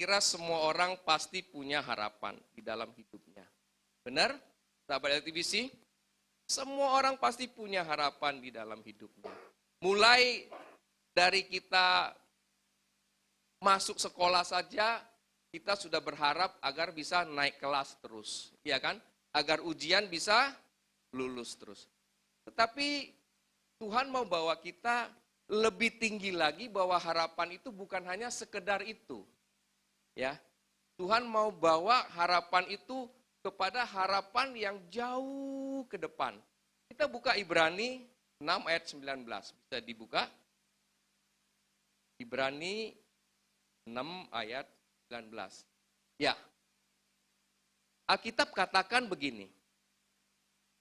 kira semua orang pasti punya harapan di dalam hidupnya. Benar? Sahabat LTVC? Semua orang pasti punya harapan di dalam hidupnya. Mulai dari kita masuk sekolah saja, kita sudah berharap agar bisa naik kelas terus. Ya kan? Agar ujian bisa lulus terus. Tetapi Tuhan mau bawa kita lebih tinggi lagi, bahwa harapan itu bukan hanya sekedar itu. Ya, Tuhan mau bawa harapan itu kepada harapan yang jauh ke depan. Kita buka Ibrani 6 ayat 19. Bisa dibuka? Ibrani 6 ayat 19. Ya. Alkitab katakan begini.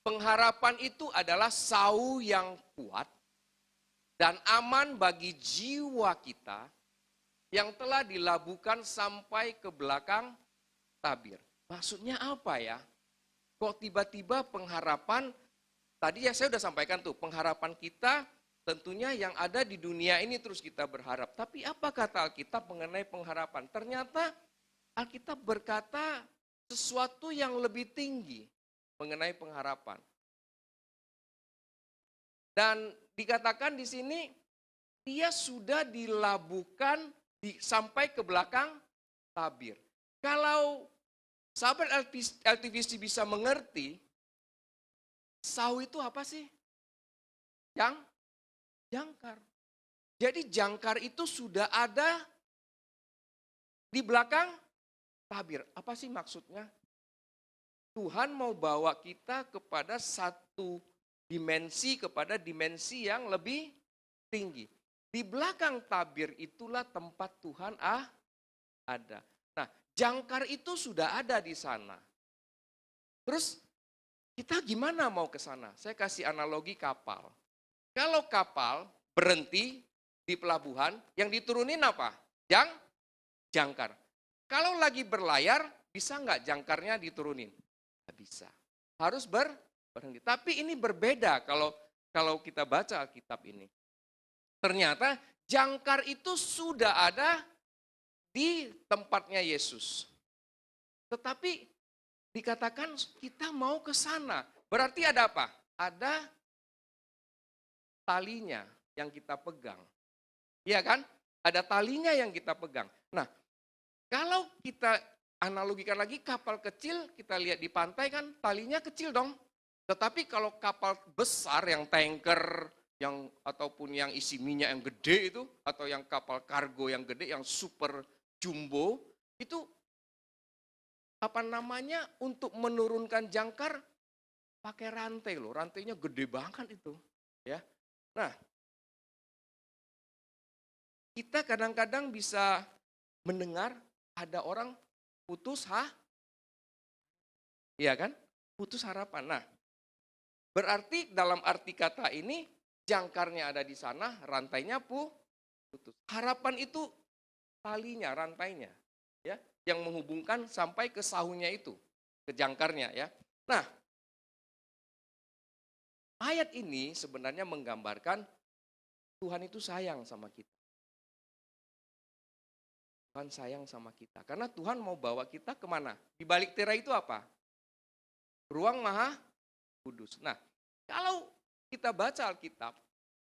Pengharapan itu adalah sau yang kuat dan aman bagi jiwa kita yang telah dilabuhkan sampai ke belakang tabir. Maksudnya apa ya? Kok tiba-tiba pengharapan, tadi ya saya sudah sampaikan tuh, pengharapan kita tentunya yang ada di dunia ini terus kita berharap. Tapi apa kata Alkitab mengenai pengharapan? Ternyata Alkitab berkata sesuatu yang lebih tinggi mengenai pengharapan. Dan dikatakan di sini, dia sudah dilabuhkan sampai ke belakang tabir. Kalau sahabat LTVC bisa mengerti, sau itu apa sih? Jangkar. Jadi jangkar itu sudah ada di belakang tabir. Apa sih maksudnya? Tuhan mau bawa kita kepada satu dimensi, kepada dimensi yang lebih tinggi. Di belakang tabir itulah tempat Tuhan ada. Nah, jangkar itu sudah ada di sana. Terus kita gimana mau ke sana? Saya kasih analogi kapal. Kalau kapal berhenti di pelabuhan, yang diturunin apa? Jangkar. Kalau lagi berlayar, bisa nggak jangkarnya diturunin? Nggak bisa. Harus berhenti. Tapi ini berbeda kalau kita baca Alkitab ini. Ternyata jangkar itu sudah ada di tempatnya Yesus. Tetapi dikatakan kita mau ke sana. Berarti ada apa? Ada talinya yang kita pegang. Iya kan? Ada talinya yang kita pegang. Nah, kalau kita analogikan lagi kapal kecil, kita lihat di pantai kan talinya kecil dong. Tetapi kalau kapal besar yang tanker, ataupun yang isi minyak yang gede itu, atau yang kapal kargo yang gede, yang super jumbo, itu untuk menurunkan jangkar pakai rantai loh, rantainya gede banget itu, ya. Nah, kita kadang-kadang bisa mendengar ada orang putus iya kan? Putus harapan. Nah, berarti dalam arti kata ini jangkarnya ada di sana, rantainya putus. Harapan itu talinya, rantainya, ya, yang menghubungkan sampai ke sahunya itu, ke jangkarnya, ya. Nah, ayat ini sebenarnya menggambarkan Tuhan itu sayang sama kita. Tuhan sayang sama kita. Karena Tuhan mau bawa kita kemana? Di balik tirai itu apa? Ruang Maha Kudus. Nah, kalau kita baca Alkitab,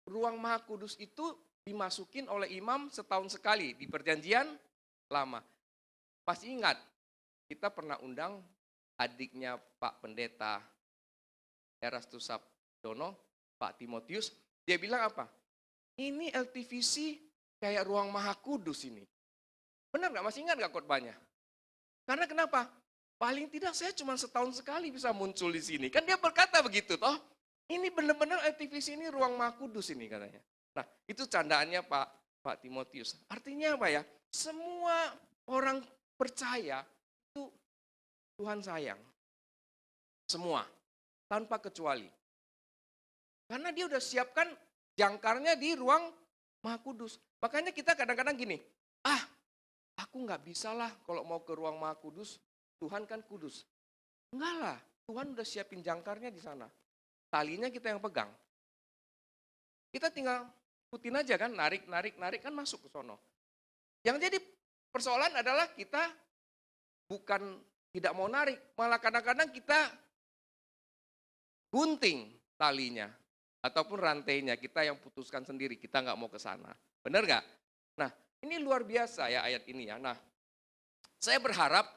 ruang Maha Kudus itu dimasukin oleh imam setahun sekali di Perjanjian Lama. Pasti ingat, kita pernah undang adiknya Pak Pendeta Erastus Sabdono, Pak Timotius. Dia bilang apa? Ini LTVC kayak ruang Maha Kudus ini. Benar nggak? Masih ingat nggak khotbahnya? Karena kenapa? Paling tidak saya cuma setahun sekali bisa muncul di sini. Kan dia berkata begitu toh. Ini benar-benar LTVC ini ruang Maha Kudus ini katanya. Nah, itu candaannya Pak Timotius. Artinya apa ya? Semua orang percaya itu Tuhan sayang. Semua. Tanpa kecuali. Karena dia udah siapkan jangkarnya di ruang Maha Kudus. Makanya kita kadang-kadang gini, aku nggak bisa lah kalau mau ke ruang Maha Kudus, Tuhan kan kudus. Enggak lah, Tuhan udah siapin jangkarnya di sana. Talinya kita yang pegang. Kita tinggal ikutin aja kan, narik kan masuk ke sono. Yang jadi persoalan adalah kita bukan tidak mau narik, malah kadang-kadang kita gunting talinya ataupun rantainya, kita yang putuskan sendiri, kita nggak mau ke sana. Benar nggak? Nah, ini luar biasa ya ayat ini ya. Nah, saya berharap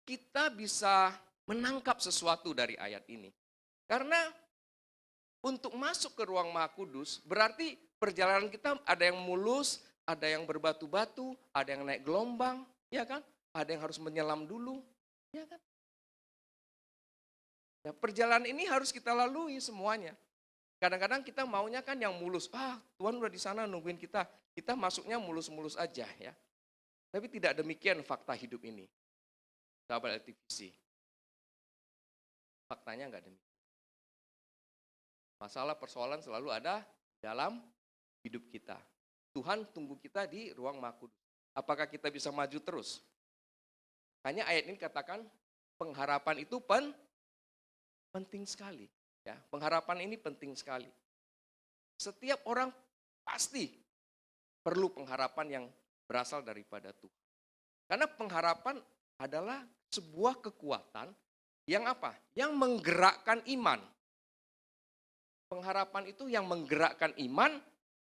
kita bisa menangkap sesuatu dari ayat ini. Karena untuk masuk ke ruang Maha Kudus, berarti perjalanan kita ada yang mulus, ada yang berbatu-batu, ada yang naik gelombang, ya kan? Ada yang harus menyelam dulu, ya kan? Ya, perjalanan ini harus kita lalui semuanya. Kadang-kadang kita maunya kan yang mulus. Tuhan udah di sana nungguin kita. Kita masuknya mulus-mulus aja ya. Tapi tidak demikian fakta hidup ini. Sahabat LTVC. Faktanya enggak demikian. Masalah persoalan selalu ada dalam hidup kita. Tuhan tunggu kita di ruang Maha Kudus. Apakah kita bisa maju terus? Hanya ayat ini katakan pengharapan itu penting sekali. Ya, pengharapan ini penting sekali. Setiap orang pasti perlu pengharapan yang berasal daripada Tuhan. Karena pengharapan adalah sebuah kekuatan yang apa? Yang menggerakkan iman. Pengharapan itu yang menggerakkan iman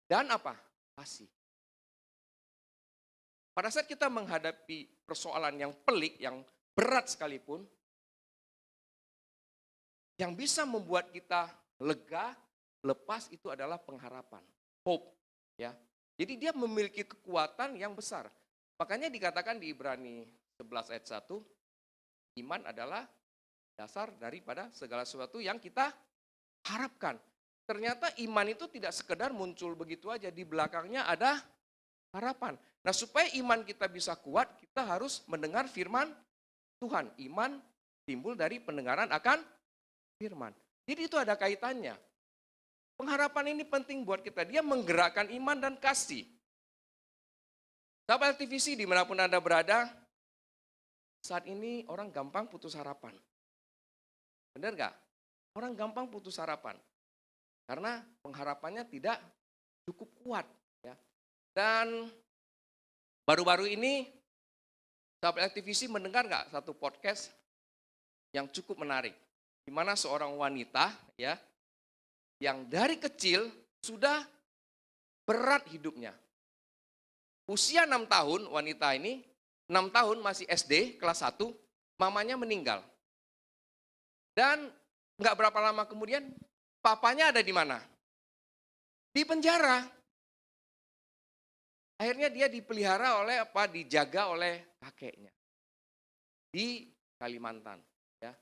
dan apa? Kasih. Pada saat kita menghadapi persoalan yang pelik, yang berat sekalipun, yang bisa membuat kita lega, lepas itu adalah pengharapan, hope, ya. Jadi dia memiliki kekuatan yang besar. Makanya dikatakan di Ibrani 11 ayat 1, iman adalah dasar daripada segala sesuatu yang kita harapkan. Ternyata iman itu tidak sekedar muncul begitu aja, di belakangnya ada harapan. Nah, supaya iman kita bisa kuat, kita harus mendengar firman Tuhan. Iman timbul dari pendengaran akan firman. Jadi itu ada kaitannya. Pengharapan ini penting buat kita. Dia menggerakkan iman dan kasih. Sahabat LTVC dimanapun Anda berada, saat ini orang gampang putus harapan. Benar nggak? Orang gampang putus harapan. Karena pengharapannya tidak cukup kuat. Ya. Dan baru-baru ini, sahabat LTVC mendengar nggak satu podcast yang cukup menarik. Di mana seorang wanita ya yang dari kecil sudah berat hidupnya. Usia 6 tahun wanita ini, 6 tahun masih SD kelas 1, mamanya meninggal. Dan nggak berapa lama kemudian papanya ada di mana? Di penjara. Akhirnya dia dipelihara oleh dijaga oleh kakeknya di Kalimantan. Ya.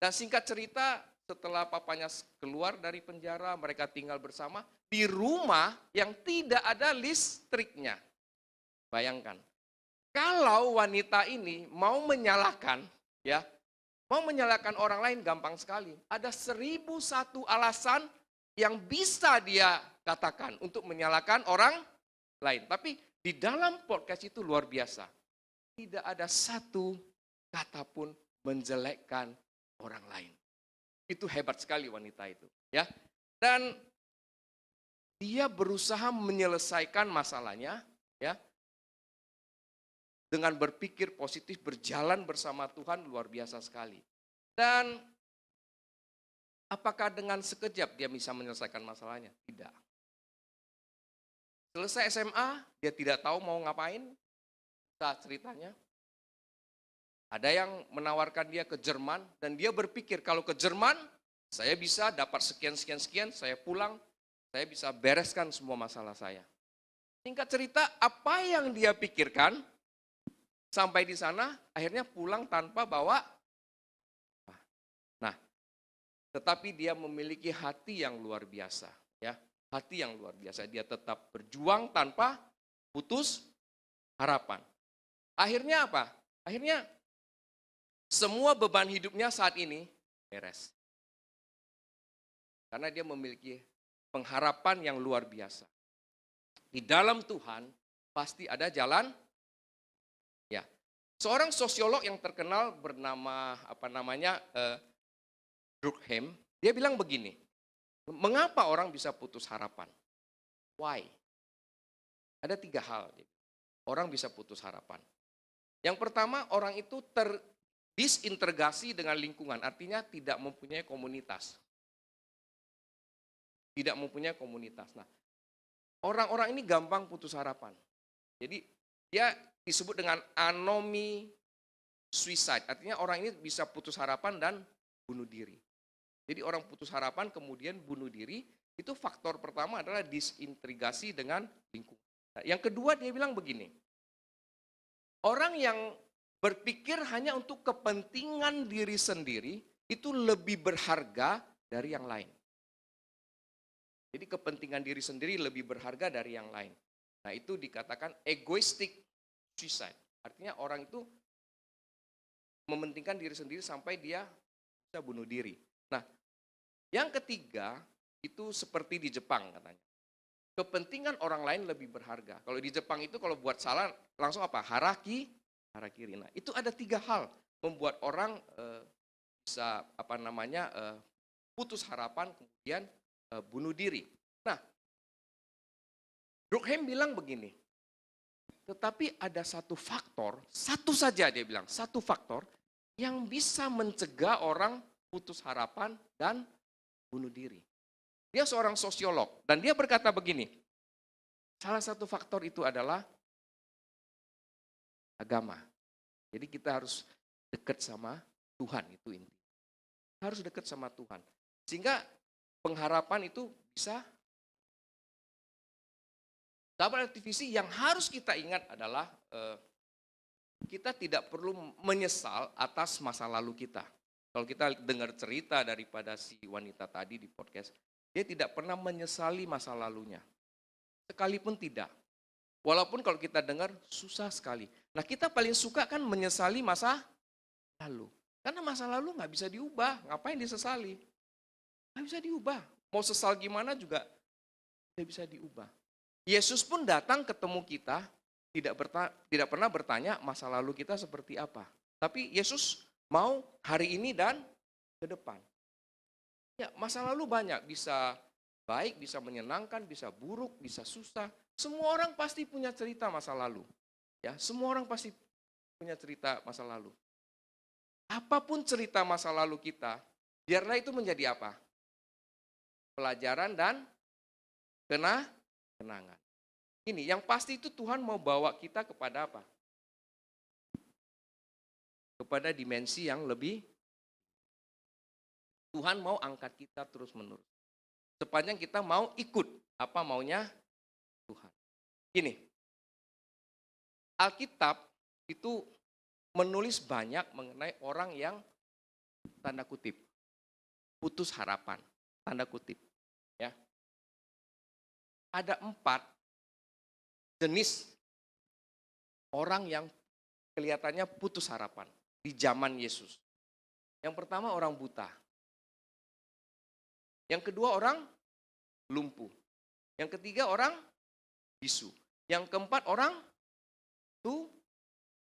Dan singkat cerita, setelah papanya keluar dari penjara, mereka tinggal bersama di rumah yang tidak ada listriknya. Bayangkan, kalau wanita ini mau menyalahkan, ya, mau menyalahkan orang lain gampang sekali. Ada 1001 alasan yang bisa dia katakan untuk menyalahkan orang lain. Tapi di dalam podcast itu luar biasa. Tidak ada satu kata pun menjelekkan orang lain. Itu hebat sekali wanita itu, ya. Dan dia berusaha menyelesaikan masalahnya, ya. Dengan berpikir positif, berjalan bersama Tuhan luar biasa sekali. Dan apakah dengan sekejap dia bisa menyelesaikan masalahnya? Tidak. Selesai SMA, dia tidak tahu mau ngapain saat ceritanya. Ada yang menawarkan dia ke Jerman, dan dia berpikir kalau ke Jerman, saya bisa dapat sekian, saya pulang, saya bisa bereskan semua masalah saya. Singkat cerita, apa yang dia pikirkan, sampai di sana, akhirnya pulang tanpa bawa. Nah, tetapi dia memiliki hati yang luar biasa, ya, hati yang luar biasa. Dia tetap berjuang tanpa putus harapan. Akhirnya apa? Akhirnya semua beban hidupnya saat ini beres. Karena dia memiliki pengharapan yang luar biasa. Di dalam Tuhan pasti ada jalan. Ya, seorang sosiolog yang terkenal bernama Durkheim, dia bilang begini, mengapa orang bisa putus harapan? Why? Ada 3 hal. Orang bisa putus harapan. Yang pertama, orang itu terdisintegrasi dengan lingkungan, artinya tidak mempunyai komunitas. Tidak mempunyai komunitas. Nah, orang-orang ini gampang putus harapan. Jadi dia disebut dengan anomi suicide, artinya orang ini bisa putus harapan dan bunuh diri. Jadi orang putus harapan kemudian bunuh diri, itu faktor pertama adalah disintegrasi dengan lingkungan. Nah, yang kedua dia bilang begini, orang yang berpikir hanya untuk kepentingan diri sendiri itu lebih berharga dari yang lain. Jadi kepentingan diri sendiri lebih berharga dari yang lain. Nah, itu dikatakan egoistic suicide. Artinya orang itu mementingkan diri sendiri sampai dia bisa bunuh diri. Nah, yang ketiga itu seperti di Jepang katanya. Kepentingan orang lain lebih berharga. Kalau di Jepang itu kalau buat salah langsung apa? Harakiri. Nah, itu ada 3 hal membuat orang bisa putus harapan kemudian bunuh diri. Nah, Durkheim bilang begini, tetapi ada satu faktor, satu saja dia bilang, satu faktor yang bisa mencegah orang putus harapan dan bunuh diri. Dia seorang sosiolog dan dia berkata begini, salah satu faktor itu adalah agama. Jadi kita harus dekat sama Tuhan, itu inti. Harus dekat sama Tuhan. Sehingga pengharapan itu bisa. Sahabat LTVC, yang harus kita ingat adalah kita tidak perlu menyesal atas masa lalu kita. Kalau kita dengar cerita daripada si wanita tadi di podcast, dia tidak pernah menyesali masa lalunya. Sekalipun tidak. Walaupun kalau kita dengar susah sekali. Nah, kita paling suka kan menyesali masa lalu. Karena masa lalu nggak bisa diubah. Ngapain disesali? Nggak bisa diubah. Mau sesal gimana juga tidak bisa diubah. Yesus pun datang ketemu kita, tidak pernah bertanya masa lalu kita seperti apa. Tapi Yesus mau hari ini dan ke depan. Ya, masa lalu banyak, bisa baik, bisa menyenangkan, bisa buruk, bisa susah. Semua orang pasti punya cerita masa lalu. Ya, semua orang pasti punya cerita masa lalu. Apapun cerita masa lalu kita, biarlah itu menjadi apa? Pelajaran dan kenangan. Ini yang pasti itu Tuhan mau bawa kita kepada apa? Kepada dimensi yang lebih. Tuhan mau angkat kita terus-menerus. Sepanjang kita mau ikut apa maunya Tuhan. Gini, Alkitab itu menulis banyak mengenai orang yang tanda kutip putus harapan, tanda kutip. Ya, ada 4 jenis orang yang kelihatannya putus harapan di zaman Yesus. Yang pertama orang buta. Yang kedua orang lumpuh. Yang ketiga orang bisu. Yang keempat orang tuh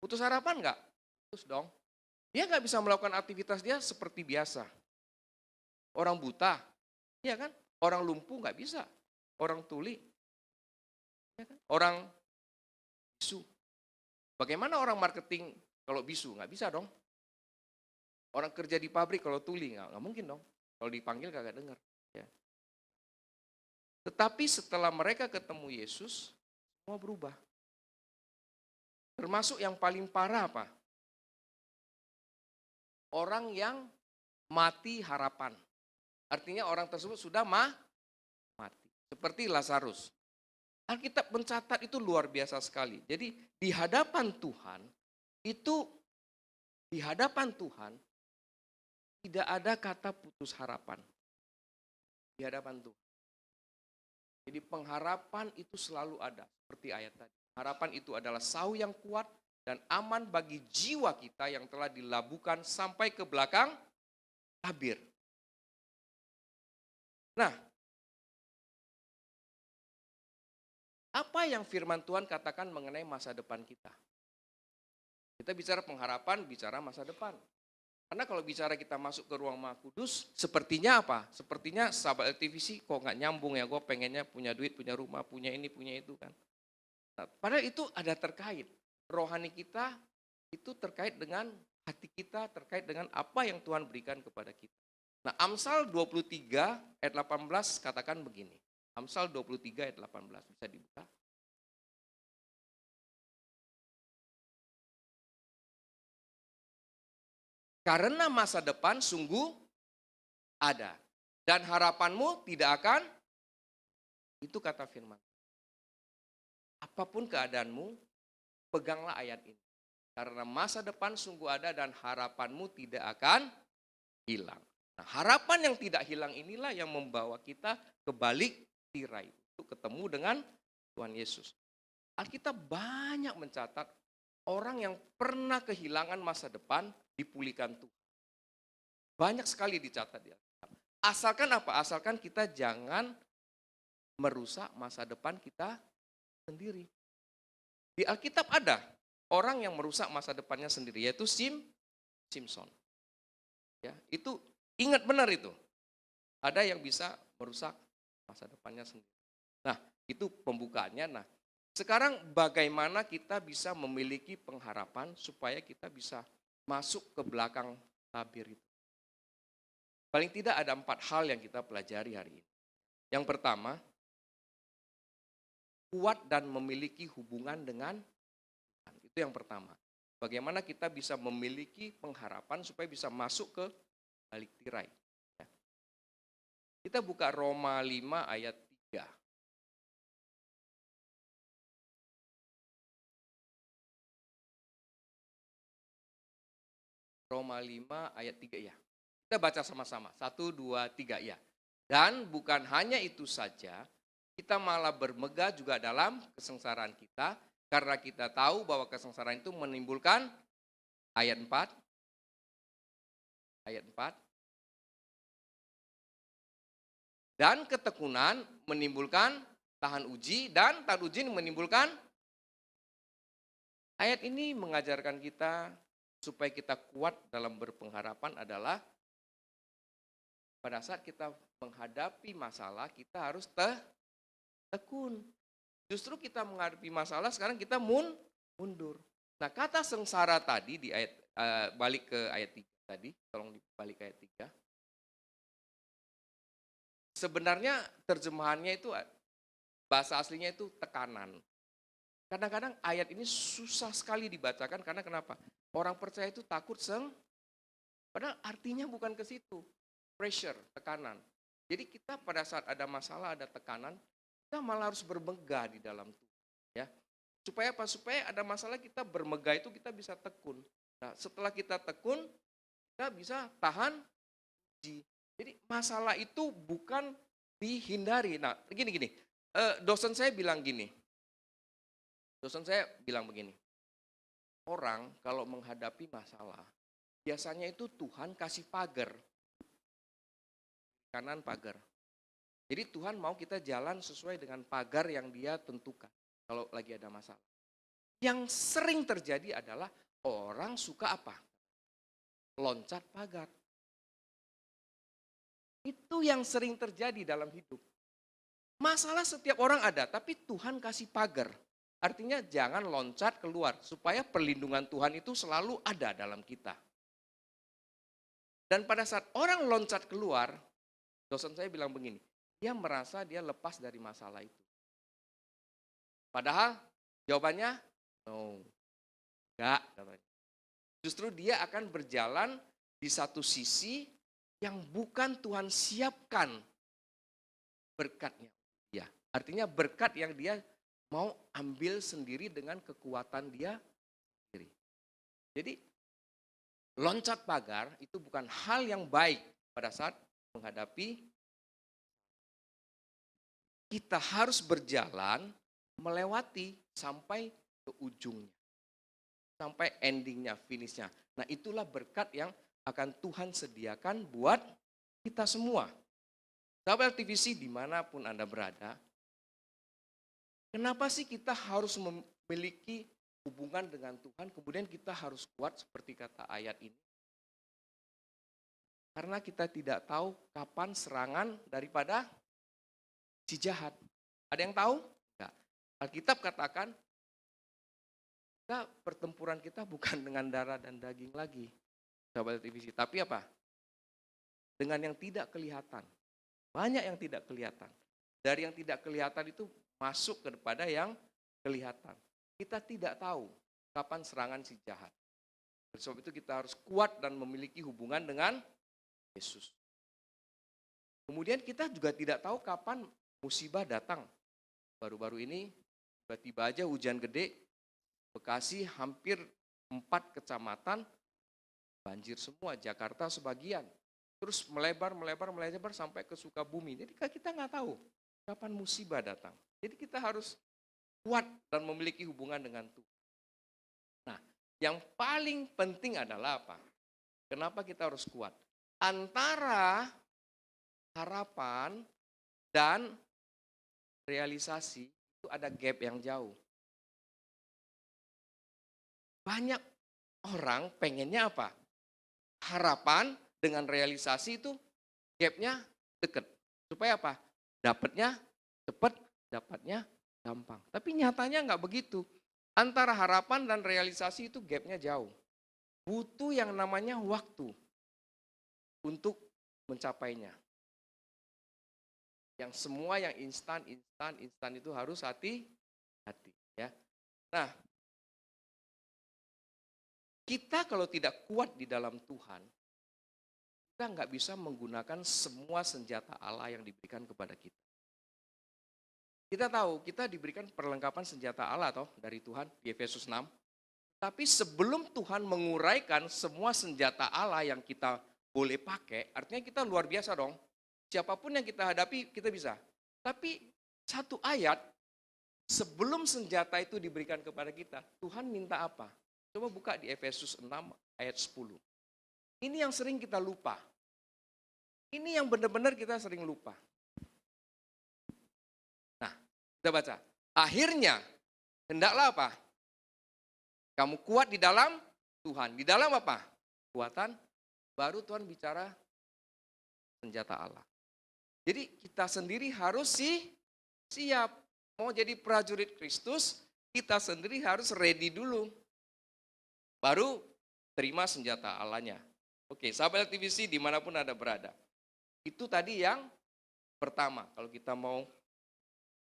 putus harapan enggak? Putus dong. Dia enggak bisa melakukan aktivitas dia seperti biasa. Orang buta, iya kan? Orang lumpuh enggak bisa. Orang tuli, ya kan? Orang bisu. Bagaimana orang marketing kalau bisu? Nggak bisa dong. Orang kerja di pabrik kalau tuli, nggak mungkin dong. Kalau dipanggil kagak dengar. Ya. Tetapi setelah mereka ketemu Yesus, semua berubah. Termasuk yang paling parah apa? Orang yang mati harapan. Artinya orang tersebut sudah mati. Seperti Lazarus. Alkitab mencatat itu luar biasa sekali. Jadi di hadapan Tuhan, tidak ada kata putus harapan. Di hadapan Tuhan. Jadi pengharapan itu selalu ada. Seperti ayat tadi. Harapan itu adalah sauh yang kuat dan aman bagi jiwa kita yang telah dilabuhkan sampai ke belakang tabir. Nah, apa yang firman Tuhan katakan mengenai masa depan kita? Kita bicara pengharapan, bicara masa depan. Karena kalau bicara kita masuk ke ruang Maha Kudus, sepertinya apa? Sepertinya sahabat LTVC kok nggak nyambung ya, gue pengennya punya duit, punya rumah, punya ini, punya itu kan. Nah, padahal itu ada terkait. Rohani kita itu terkait dengan hati kita, terkait dengan apa yang Tuhan berikan kepada kita. Nah, Amsal 23 ayat 18 katakan begini. Amsal 23 ayat 18 bisa dibuka. Karena masa depan sungguh ada dan harapanmu tidak akan, itu kata firman. Apapun keadaanmu, peganglah ayat ini. Karena masa depan sungguh ada dan harapanmu tidak akan hilang. Nah, harapan yang tidak hilang inilah yang membawa kita ke balik tirai untuk ketemu dengan Tuhan Yesus. Alkitab banyak mencatat orang yang pernah kehilangan masa depan dipulihkan Tuhan. Banyak sekali dicatat di Alkitab. Asalkan apa? Asalkan kita jangan merusak masa depan kita sendiri. Di Alkitab ada orang yang merusak masa depannya sendiri, yaitu Simson. Ya, itu ingat benar itu. Ada yang bisa merusak masa depannya sendiri. Nah, itu pembukaannya. Nah, sekarang bagaimana kita bisa memiliki pengharapan supaya kita bisa masuk ke belakang tabir itu. Paling tidak ada 4 hal yang kita pelajari hari ini. Yang pertama, kuat dan memiliki hubungan dengan Tuhan. Itu yang pertama. Bagaimana kita bisa memiliki pengharapan supaya bisa masuk ke balik tirai. Kita buka Roma 5 ayat 3. Roma 5 ayat 3 ya. Kita baca sama-sama. 1, 2, 3 ya. Dan bukan hanya itu saja, kita malah bermegah juga dalam kesengsaraan kita. Karena kita tahu bahwa kesengsaraan itu menimbulkan ayat 4. Ayat 4. Dan ketekunan menimbulkan tahan uji. Dan tahan uji menimbulkan. Ayat ini mengajarkan kita supaya kita kuat dalam berpengharapan adalah pada saat kita menghadapi masalah, kita harus tekun. Justru kita menghadapi masalah, sekarang kita mundur. Nah, kata sengsara tadi di ayat balik ke ayat 3 tadi, tolong dibalik ke ayat 3. Sebenarnya terjemahannya itu bahasa aslinya itu tekanan. Kadang-kadang ayat ini susah sekali dibacakan karena kenapa? Orang percaya itu takut padahal artinya bukan ke situ. Pressure, tekanan. Jadi kita pada saat ada masalah, ada tekanan, kita malah harus bermegah di dalam Tuhan. Ya. Supaya apa? Supaya ada masalah kita bermegah itu kita bisa tekun. Nah, setelah kita tekun, kita bisa tahan uji. Jadi masalah itu bukan dihindari. Nah, gini, dosen saya bilang gini. Dosen saya bilang begini. Orang kalau menghadapi masalah, biasanya itu Tuhan kasih pagar. Kanan pagar. Jadi Tuhan mau kita jalan sesuai dengan pagar yang Dia tentukan kalau lagi ada masalah. Yang sering terjadi adalah orang suka apa? Loncat pagar. Itu yang sering terjadi dalam hidup. Masalah setiap orang ada, tapi Tuhan kasih pagar. Artinya jangan loncat keluar supaya perlindungan Tuhan itu selalu ada dalam kita. Dan pada saat orang loncat keluar, dosen saya bilang begini, dia merasa dia lepas dari masalah itu. Padahal jawabannya, no, enggak. Justru dia akan berjalan di satu sisi yang bukan Tuhan siapkan berkatnya. Ya, artinya berkat yang dia mau ambil sendiri dengan kekuatan dia sendiri. Jadi loncat pagar itu bukan hal yang baik pada saat menghadapi. Kita harus berjalan melewati sampai ke ujungnya. Sampai endingnya, finishnya. Nah, itulah berkat yang akan Tuhan sediakan buat kita semua. Sahabat LTVC dimanapun Anda berada, kenapa sih kita harus memiliki hubungan dengan Tuhan, kemudian kita harus kuat seperti kata ayat ini? Karena kita tidak tahu kapan serangan daripada si jahat. Ada yang tahu? Enggak. Alkitab katakan, pertempuran kita bukan dengan darah dan daging lagi, sahabat TVC. Tapi apa? Dengan yang tidak kelihatan. Banyak yang tidak kelihatan. Dari yang tidak kelihatan itu masuk kepada yang kelihatan. Kita tidak tahu kapan serangan si jahat. Oleh sebab itu kita harus kuat dan memiliki hubungan dengan Yesus. Kemudian kita juga tidak tahu kapan musibah datang. Baru-baru ini tiba-tiba aja hujan gede, Bekasi hampir 4 kecamatan banjir semua, Jakarta sebagian. Terus melebar sampai ke Sukabumi. Jadi kita nggak tahu kapan musibah datang. Jadi kita harus kuat dan memiliki hubungan dengan Tuhan. Nah, yang paling penting adalah apa? Kenapa kita harus kuat? Antara harapan dan realisasi itu ada gap yang jauh. Banyak orang pengennya apa? Harapan dengan realisasi itu gapnya deket. Supaya apa? Dapatnya cepat, dapatnya gampang. Tapi nyatanya nggak begitu. Antara harapan dan realisasi itu gapnya jauh. Butuh yang namanya waktu untuk mencapainya. Yang semua yang instan itu harus hati-hati. Ya. Nah, kita kalau tidak kuat di dalam Tuhan, kita nggak bisa menggunakan semua senjata Allah yang diberikan kepada kita. Kita tahu, kita diberikan perlengkapan senjata Allah dari Tuhan di Efesus 6. Tapi sebelum Tuhan menguraikan semua senjata Allah yang kita boleh pakai, artinya kita luar biasa dong. Siapapun yang kita hadapi, kita bisa. Tapi satu ayat, sebelum senjata itu diberikan kepada kita, Tuhan minta apa? Coba buka di Efesus 6 ayat 10. Ini yang sering kita lupa. Ini yang benar-benar kita sering lupa. Nah, kita baca. Akhirnya, hendaklah apa? Kamu kuat di dalam Tuhan. Di dalam apa? Kuatan. Baru Tuhan bicara senjata Allah. Jadi kita sendiri harus siap. Mau jadi prajurit Kristus, kita sendiri harus ready dulu. Baru terima senjata Allahnya. Oke, sahabat TVC dimanapun Anda berada. Itu tadi yang pertama. Kalau kita mau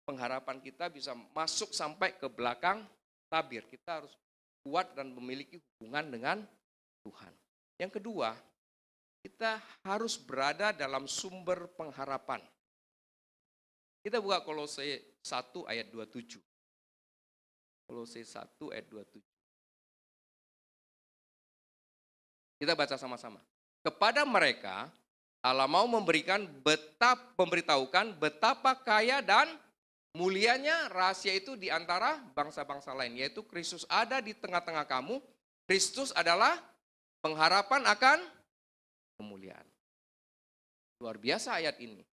pengharapan kita bisa masuk sampai ke belakang tabir. Kita harus kuat dan memiliki hubungan dengan Tuhan. Yang kedua, kita harus berada dalam sumber pengharapan. Kita buka Kolose 1 ayat 27. Kolose 1 ayat 27. Kita baca sama-sama. Kepada mereka, Allah mau memberitahukan betapa kaya dan mulianya rahasia itu di antara bangsa-bangsa lain. Yaitu Kristus ada di tengah-tengah kamu. Kristus adalah pengharapan akan kemuliaan. Luar biasa ayat ini.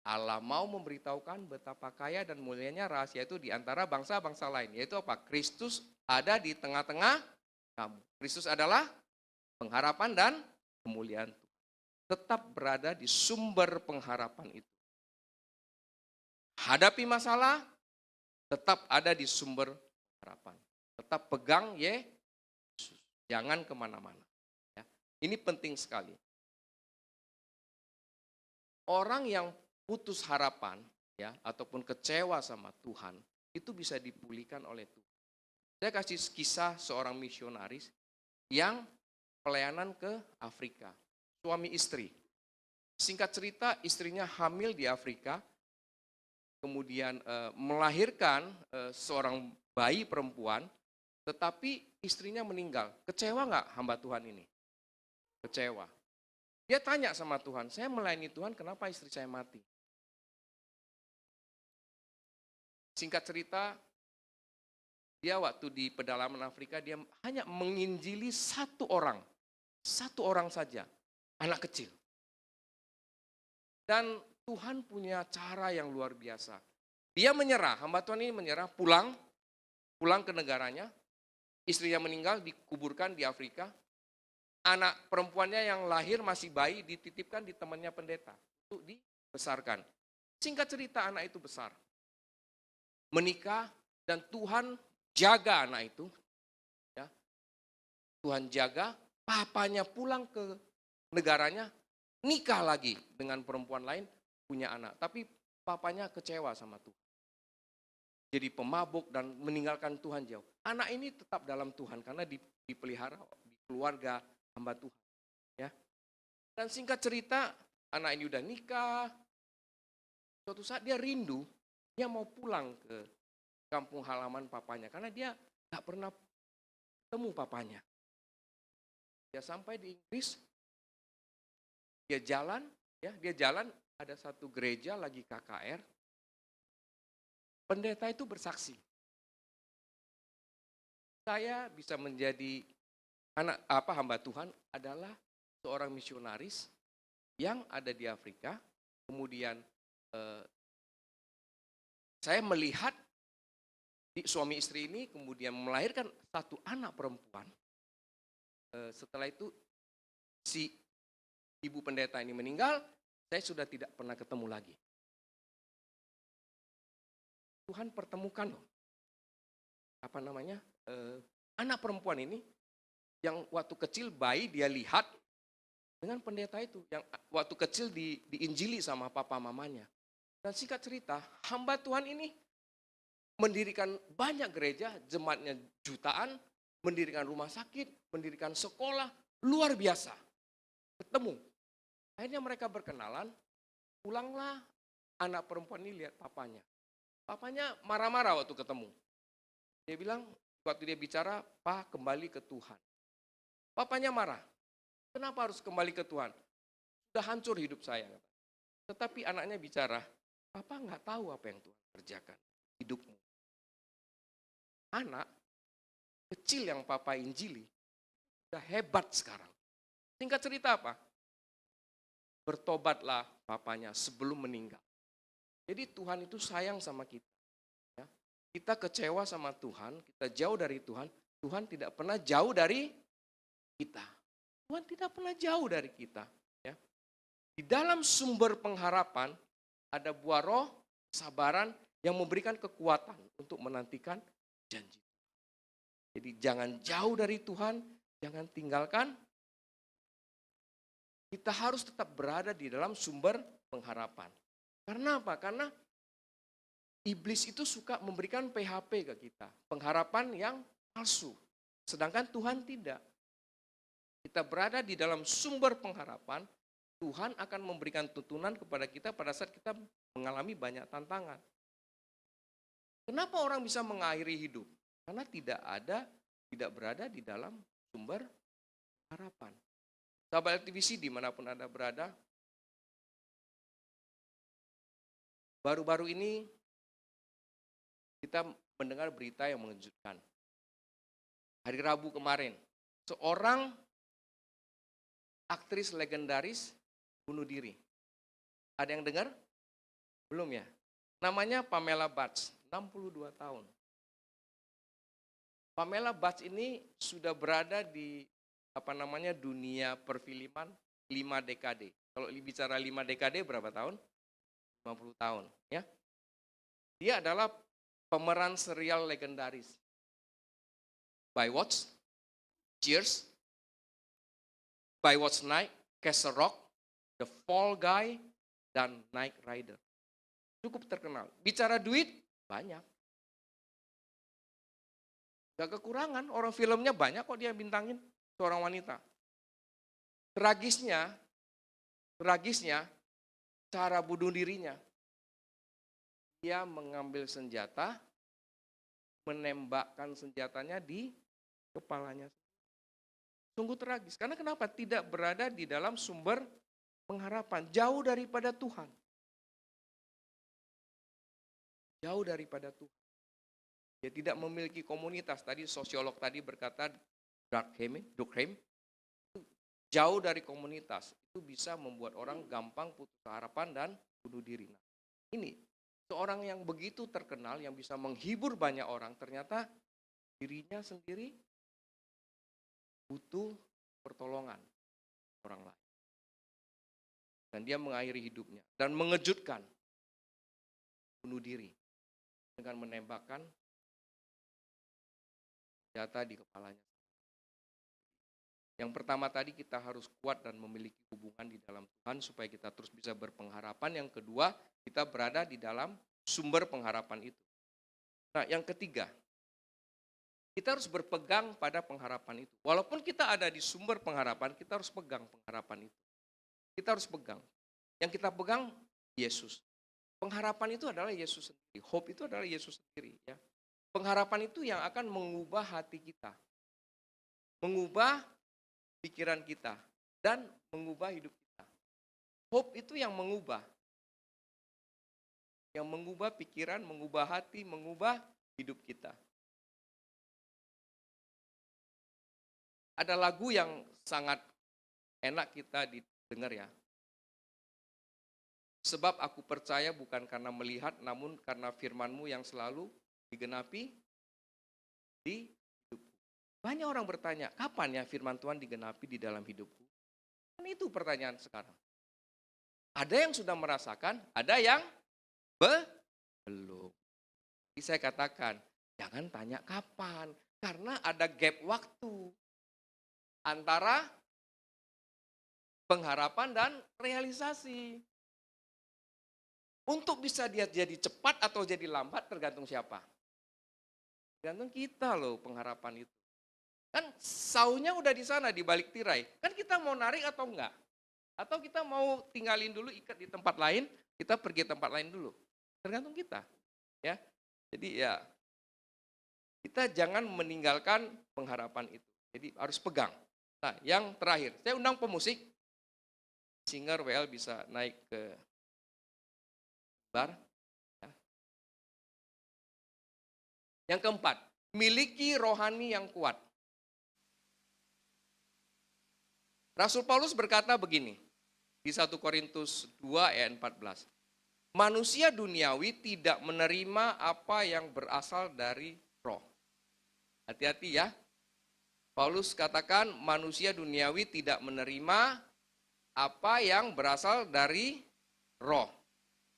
Allah mau memberitahukan betapa kaya dan mulianya rahasia itu di antara bangsa-bangsa lain. Yaitu apa? Kristus ada di tengah-tengah kamu. Kristus adalah pengharapan dan kemuliaan Tuhan. Tetap berada di sumber pengharapan itu. Hadapi masalah, tetap ada di sumber pengharapan. Tetap pegang Yesus. Jangan kemana-mana. Ya. Ini penting sekali. Orang yang putus harapan, ya, ataupun kecewa sama Tuhan, itu bisa dipulihkan oleh Tuhan. Saya kasih kisah seorang misionaris yang pelayanan ke Afrika, suami istri. Singkat cerita, istrinya hamil di Afrika, kemudian melahirkan seorang bayi perempuan, tetapi istrinya meninggal. Kecewa nggak hamba Tuhan ini? Kecewa. Dia tanya sama Tuhan, saya melayani Tuhan, kenapa istri saya mati? Singkat cerita, dia waktu di pedalaman Afrika, dia hanya menginjili satu orang saja, anak kecil. Dan Tuhan punya cara yang luar biasa. Dia menyerah, hamba Tuhan ini menyerah, pulang ke negaranya, istrinya meninggal, dikuburkan di Afrika. Anak perempuannya yang lahir masih bayi dititipkan di temannya pendeta untuk dibesarkan. Singkat cerita anak itu besar, menikah, dan Tuhan jaga anak itu Tuhan jaga, papanya pulang ke negaranya, nikah lagi dengan perempuan lain, punya anak. Tapi papanya kecewa sama Tuhan. Jadi pemabuk dan meninggalkan Tuhan jauh. Anak ini tetap dalam Tuhan karena dipelihara di keluarga hamba Tuhan. Ya. Dan singkat cerita, anak ini udah nikah. Suatu saat dia rindu, dia mau pulang ke kampung halaman papanya karena dia gak pernah ketemu papanya. Dia sampai di Inggris, dia jalan, ada satu gereja lagi KKR. Pendeta itu bersaksi, saya bisa menjadi hamba Tuhan adalah seorang misionaris yang ada di Afrika. Kemudian saya melihat suami istri ini kemudian melahirkan satu anak perempuan. Setelah itu si ibu pendeta ini meninggal, saya sudah tidak pernah ketemu lagi. Tuhan pertemukan loh, anak perempuan ini yang waktu kecil bayi dia lihat dengan pendeta itu, yang waktu kecil diinjili sama papa mamanya. Dan singkat cerita, hamba Tuhan ini mendirikan banyak gereja, jemaatnya jutaan, mendirikan rumah sakit, mendirikan sekolah, luar biasa. Ketemu. Akhirnya mereka berkenalan, pulanglah anak perempuan ini lihat papanya. Papanya marah-marah waktu ketemu. Dia bilang, waktu dia bicara, "Pak, kembali ke Tuhan." Papanya marah. Kenapa harus kembali ke Tuhan? Sudah hancur hidup saya. Tetapi anaknya bicara, "Papa nggak tahu apa yang Tuhan kerjakan hidupmu." Anak kecil yang papa injili, sudah hebat sekarang. Singkat cerita apa? Bertobatlah papanya sebelum meninggal. Jadi Tuhan itu sayang sama kita. Ya. Kita kecewa sama Tuhan, kita jauh dari Tuhan, Tuhan tidak pernah jauh dari kita. Tuhan tidak pernah jauh dari kita. Ya. Di dalam sumber pengharapan, ada buah roh, kesabaran yang memberikan kekuatan untuk menantikan janji. Jadi jangan jauh dari Tuhan, jangan tinggalkan. Kita harus tetap berada di dalam sumber pengharapan. Karena apa? Karena iblis itu suka memberikan PHP ke kita. Pengharapan yang palsu. Sedangkan Tuhan tidak. Kita berada di dalam sumber pengharapan, Tuhan akan memberikan tuntunan kepada kita pada saat kita mengalami banyak tantangan. Kenapa orang bisa mengakhiri hidup? Karena tidak berada di dalam sumber harapan. Sahabat LTVC dimanapun Anda berada, baru-baru ini kita mendengar berita yang mengejutkan. Hari Rabu kemarin, seorang aktris legendaris bunuh diri. Ada yang dengar? Belum ya? Namanya Pamela Butch, 62 tahun. Pamela Butch ini sudah berada di dunia perfilman 5 dekade. Kalau bicara 5 dekade berapa tahun? 50 tahun. Ya. Dia adalah pemeran serial legendaris. Baywatch, Cheers, Baywatch Night, Castle Rock, The Fall Guy, dan Knight Rider. Cukup terkenal. Bicara duit, banyak. Gak kekurangan, orang filmnya banyak kok dia bintangin. Seorang wanita. Tragisnya, cara bunuh dirinya. Dia mengambil senjata, menembakkan senjatanya di kepalanya. Sungguh tragis. Karena kenapa? Tidak berada di dalam sumber pengharapan. Jauh daripada Tuhan. Jauh daripada Tuhan. Dia tidak memiliki komunitas. Tadi sosiolog tadi berkata, Durkheim, jauh dari komunitas. Itu bisa membuat orang gampang putus harapan dan bunuh diri. Nah, ini seorang yang begitu terkenal, yang bisa menghibur banyak orang, ternyata dirinya sendiri butuh pertolongan orang lain. Dan dia mengakhiri hidupnya. Dan mengejutkan, bunuh diri dengan menembakkan senjata di kepalanya. Yang pertama tadi kita harus kuat dan memiliki hubungan di dalam Tuhan supaya kita terus bisa berpengharapan. Yang kedua, kita berada di dalam sumber pengharapan itu. Nah, yang ketiga, kita harus berpegang pada pengharapan itu. Walaupun kita ada di sumber pengharapan, kita harus pegang pengharapan itu. Kita harus pegang. Yang kita pegang, Yesus. Pengharapan itu adalah Yesus sendiri. Hope itu adalah Yesus sendiri. Ya. Pengharapan itu yang akan mengubah hati kita. Mengubah pikiran kita. Dan mengubah hidup kita. Hope itu yang mengubah. Yang mengubah pikiran, mengubah hati, mengubah hidup kita. Ada lagu yang sangat enak kita didengar ya. Sebab aku percaya bukan karena melihat, namun karena firman-Mu yang selalu digenapi di hidupku. Banyak orang bertanya, kapan ya firman Tuhan digenapi di dalam hidupku? Kan itu pertanyaan sekarang. Ada yang sudah merasakan, ada yang belum. Jadi saya katakan, jangan tanya kapan, karena ada gap waktu antara pengharapan dan realisasi. Untuk bisa dia jadi cepat atau jadi lambat tergantung siapa? Tergantung kita loh pengharapan itu. Kan saunya udah di sana di balik tirai. Kan kita mau narik atau enggak? Atau kita mau tinggalin dulu ikat di tempat lain, kita pergi tempat lain dulu. Tergantung kita. Ya. Jadi ya kita jangan meninggalkan pengharapan itu. Jadi harus pegang. Nah, yang terakhir, saya undang pemusik, singer WL bisa naik ke bar. Ya. Yang keempat, miliki rohani yang kuat. Rasul Paulus berkata begini, di 1 Korintus 2 ayat 14. Manusia duniawi tidak menerima apa yang berasal dari roh. Hati-hati ya. Paulus katakan manusia duniawi tidak menerima apa yang berasal dari roh.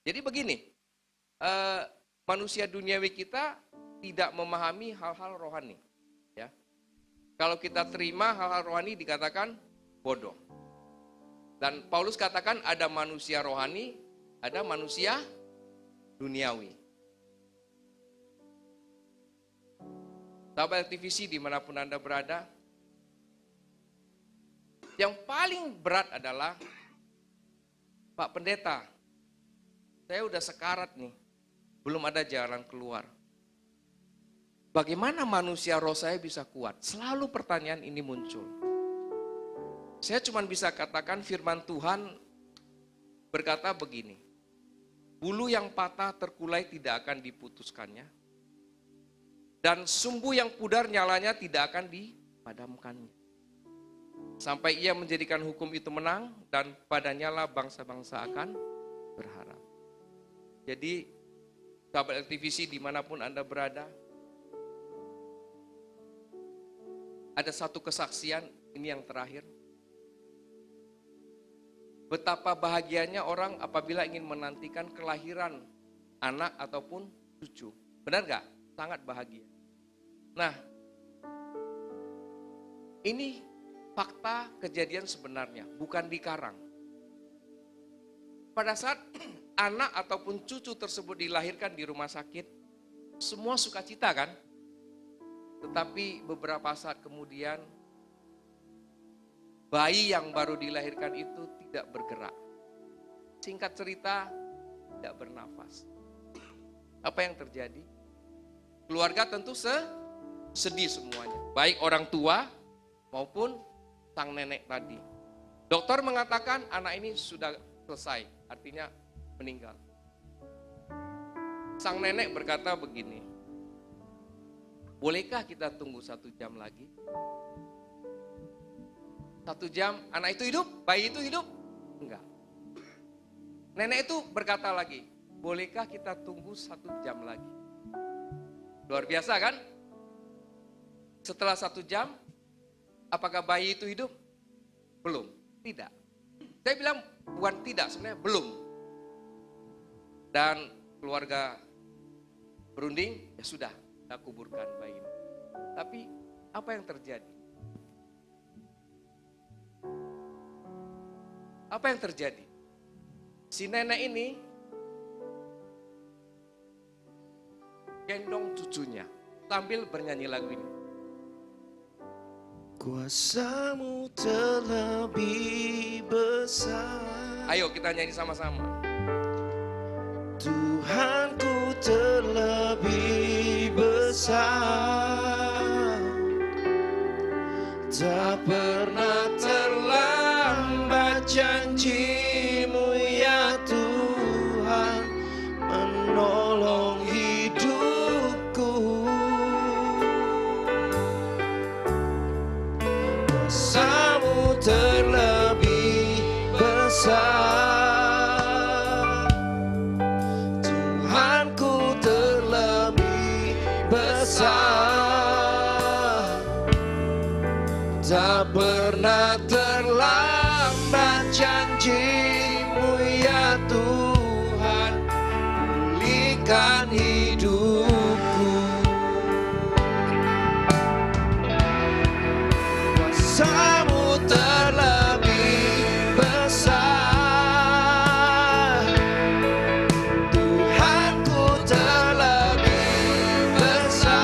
Jadi begini, manusia duniawi kita tidak memahami hal-hal rohani. Ya. Kalau kita terima hal-hal rohani dikatakan bodoh. Dan Paulus katakan ada manusia rohani, ada manusia duniawi. Sahabat TVC dimanapun Anda berada, yang paling berat adalah, Pak Pendeta, saya udah sekarat nih, belum ada jalan keluar. Bagaimana manusia roh saya bisa kuat? Selalu pertanyaan ini muncul. Saya cuma bisa katakan firman Tuhan berkata begini, bulu yang patah terkulai tidak akan diputuskannya, dan sumbu yang pudar nyalanya tidak akan dipadamkannya. Sampai ia menjadikan hukum itu menang, dan padanya lah bangsa-bangsa akan berharap. Jadi, sahabat LTVC dimanapun Anda berada, ada satu kesaksian, ini yang terakhir. Betapa bahagianya orang apabila ingin menantikan kelahiran anak ataupun cucu. Benar gak? Sangat bahagia. Nah, ini fakta kejadian sebenarnya, bukan dikarang. Pada saat anak ataupun cucu tersebut dilahirkan di rumah sakit, semua sukacita kan? Tetapi beberapa saat kemudian, bayi yang baru dilahirkan itu tidak bergerak. Singkat cerita, tidak bernafas. Apa yang terjadi? Keluarga tentu sedih semuanya. Baik orang tua maupun sang nenek tadi. Dokter mengatakan anak ini sudah selesai, artinya meninggal. Sang nenek berkata begini, bolehkah kita tunggu 1 jam lagi? 1 jam, anak itu hidup, bayi itu hidup? Enggak. Nenek itu berkata lagi, bolehkah kita tunggu 1 jam lagi? Luar biasa kan? Setelah 1 jam, apakah bayi itu hidup? Belum, tidak. Saya bilang bukan tidak, sebenarnya belum. Dan keluarga berunding, ya sudah, kita kuburkan bayi ini. Tapi apa yang terjadi? Apa yang terjadi? Si nenek ini gendong cucunya sambil bernyanyi lagu ini. Kuasamu terlebih besar. Ayo kita nyanyi sama-sama. Tuhanku terlebih besar. Tak pernah terlambat janji-Mu ya Tuhan menolong hidupku. Kuasamu terlebih besar. Tuhanku terlebih besar. Tak pernah terlambat janji-Mu ya Tuhan pulihkan hidupku. Kuasamu terlebih besar. Tuhanku terlebih besar.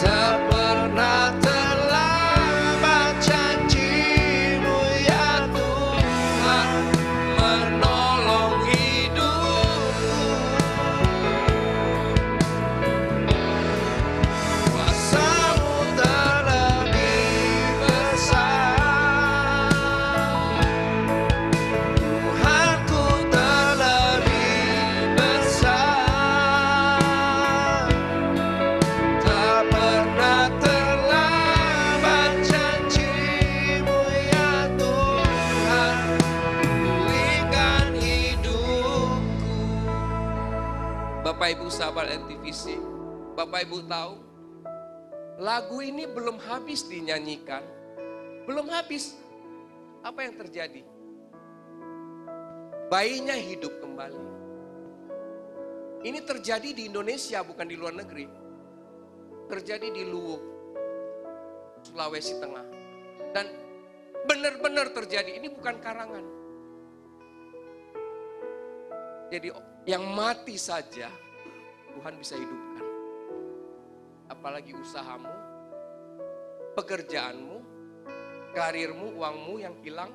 Tak pernah terlambat janji-Mu ya Tuhan menolong hidupku. Kuasamu terlebih besar. Tuhanku terlebih besar. Tak pernah terlambat janji-Mu ya Tuhan pulihkan hidupku. Bapak Ibu sahabat NTVC, Bapak Ibu tahu lagu ini belum habis dinyanyikan, belum habis. Apa yang terjadi? Bayinya hidup kembali. Ini terjadi di Indonesia, bukan di luar negeri. Terjadi di Luwuk, Sulawesi Tengah. Dan benar-benar terjadi, ini bukan karangan. Jadi yang mati saja Tuhan bisa hidupkan. Apalagi usahamu, pekerjaanmu, karirmu, uangmu yang hilang,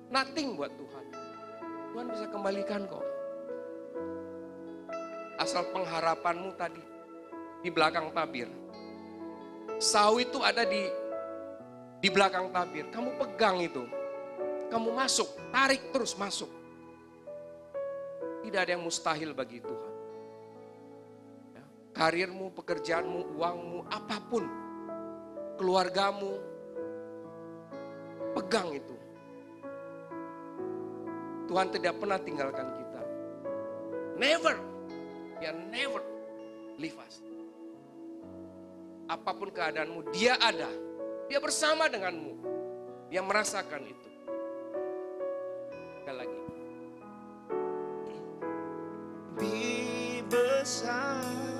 nothing buat Tuhan. Tuhan bisa kembalikan kok. Asal pengharapanmu tadi di belakang tabir. Sawi itu ada di belakang tabir. Kamu pegang itu. Kamu masuk, tarik terus masuk. Tidak ada yang mustahil bagi Tuhan. Ya, karirmu, pekerjaanmu, uangmu, apapun. Keluargamu. Pegang itu. Tuhan tidak pernah tinggalkan kita. Never. Dia never leave us. Apapun keadaanmu, Dia ada. Dia bersama denganmu. Dia merasakan itu. Sekali lagi. Lebih besar.